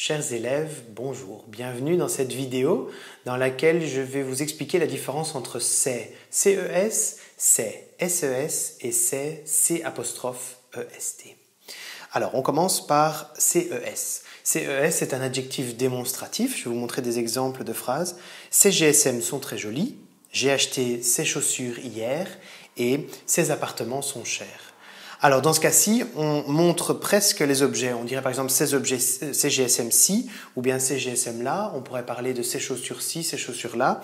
Chers élèves, bonjour, bienvenue dans cette vidéo dans laquelle je vais vous expliquer la différence entre c'est, CES, c'est, SES et c'est, C''EST. Alors, on commence par CES. CES est un adjectif démonstratif, je vais vous montrer des exemples de phrases. Ces GSM sont très jolis, j'ai acheté ces chaussures hier et ces appartements sont chers. Alors dans ce cas-ci, on montre presque les objets. On dirait par exemple ces objets, ces GSM-ci ou bien ces GSM-là. On pourrait parler de ces chaussures-ci, ces chaussures-là,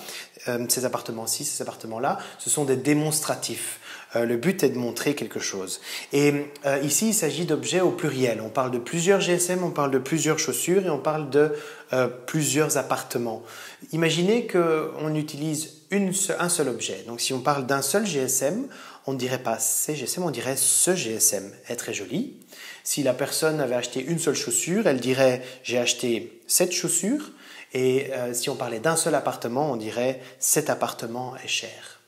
ces appartements-ci, ces appartements-là. Ce sont des démonstratifs. Le but est de montrer quelque chose. Et ici, il s'agit d'objets au pluriel. On parle de plusieurs GSM, on parle de plusieurs chaussures et on parle de plusieurs appartements. Imaginez qu'on utilise un seul objet. Donc si on parle d'un seul GSM, on ne dirait pas ces GSM, on dirait ce GSM est très joli. Si la personne avait acheté une seule chaussure, elle dirait j'ai acheté cette chaussure. Et si on parlait d'un seul appartement, on dirait cet appartement est cher.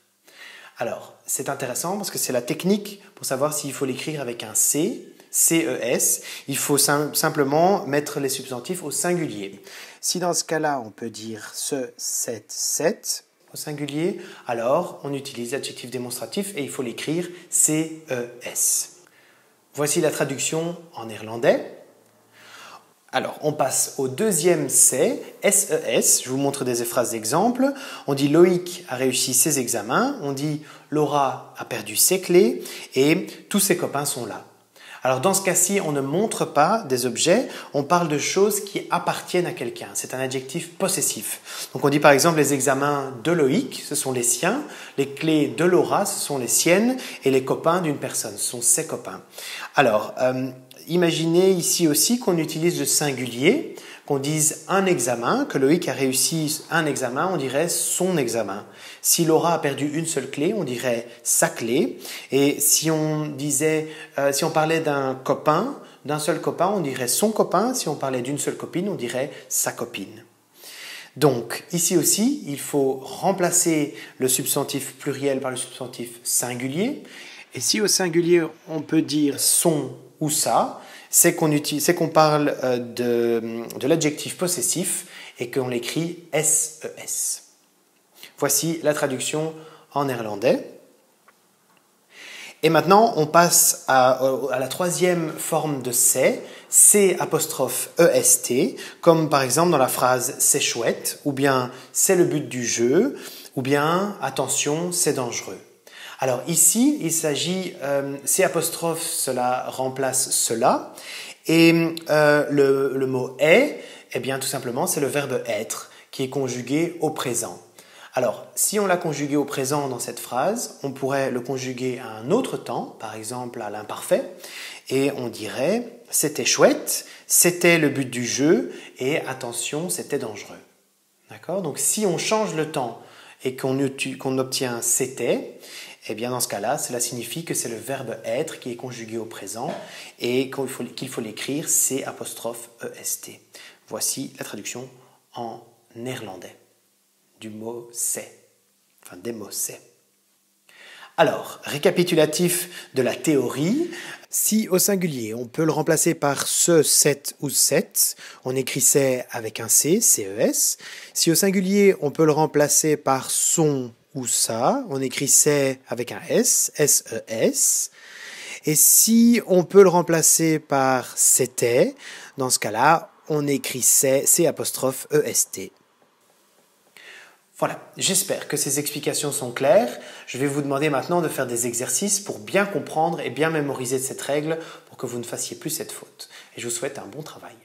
Alors, c'est intéressant parce que c'est la technique pour savoir s'il faut l'écrire avec un C, CES. Il faut simplement mettre les substantifs au singulier. Si dans ce cas-là, on peut dire ce, cette, au singulier, alors on utilise l'adjectif démonstratif et il faut l'écrire CES. Voici la traduction en néerlandais. Alors, on passe au deuxième C, SES. Je vous montre des phrases d'exemple. On dit Loïc a réussi ses examens. On dit Laura a perdu ses clés et tous ses copains sont là. Alors dans ce cas-ci, on ne montre pas des objets, on parle de choses qui appartiennent à quelqu'un. C'est un adjectif possessif. Donc on dit par exemple les examens de Loïc, ce sont les siens, les clés de Laura, ce sont les siennes, et les copains d'une personne, ce sont ses copains. Alors, imaginez ici aussi qu'on utilise le singulier, qu'on dise un examen, que Loïc a réussi un examen, on dirait son examen. Si Laura a perdu une seule clé, on dirait sa clé. Et si on parlait d'un copain, d'un seul copain, on dirait son copain. Si on parlait d'une seule copine, on dirait sa copine. Donc, ici aussi, il faut remplacer le substantif pluriel par le substantif singulier. Et si au singulier, on peut dire son ou ça, c'est qu'on parle de l'adjectif possessif et qu'on l'écrit SES. Voici la traduction en néerlandais. Et maintenant, on passe à la troisième forme de c'est, C''EST, comme par exemple dans la phrase « c'est chouette » ou bien « c'est le but du jeu » ou bien « attention, c'est dangereux ». Alors ici, il s'agit, C'', cela remplace cela, et le mot est, eh bien tout simplement, c'est le verbe être qui est conjugué au présent. Alors, si on l'a conjugué au présent dans cette phrase, on pourrait le conjuguer à un autre temps, par exemple à l'imparfait, et on dirait « c'était chouette »,« c'était le but du jeu » et « attention, c'était dangereux ». D'accord ? Donc si on change le temps et qu'on obtient « c'était », eh bien dans ce cas-là, cela signifie que c'est le verbe être qui est conjugué au présent et qu'il faut l'écrire C''EST. Voici la traduction en néerlandais du mot c'est, enfin des mots c'est. Alors, récapitulatif de la théorie, si au singulier on peut le remplacer par ce, cette ou cette, on écrit c'est avec un C, CES. Si au singulier on peut le remplacer par son ou ça, on écrit c'est avec un S, SES. Et si on peut le remplacer par c'était, dans ce cas-là, on écrit c'est, C''EST. Voilà, j'espère que ces explications sont claires. Je vais vous demander maintenant de faire des exercices pour bien comprendre et bien mémoriser cette règle pour que vous ne fassiez plus cette faute. Et je vous souhaite un bon travail.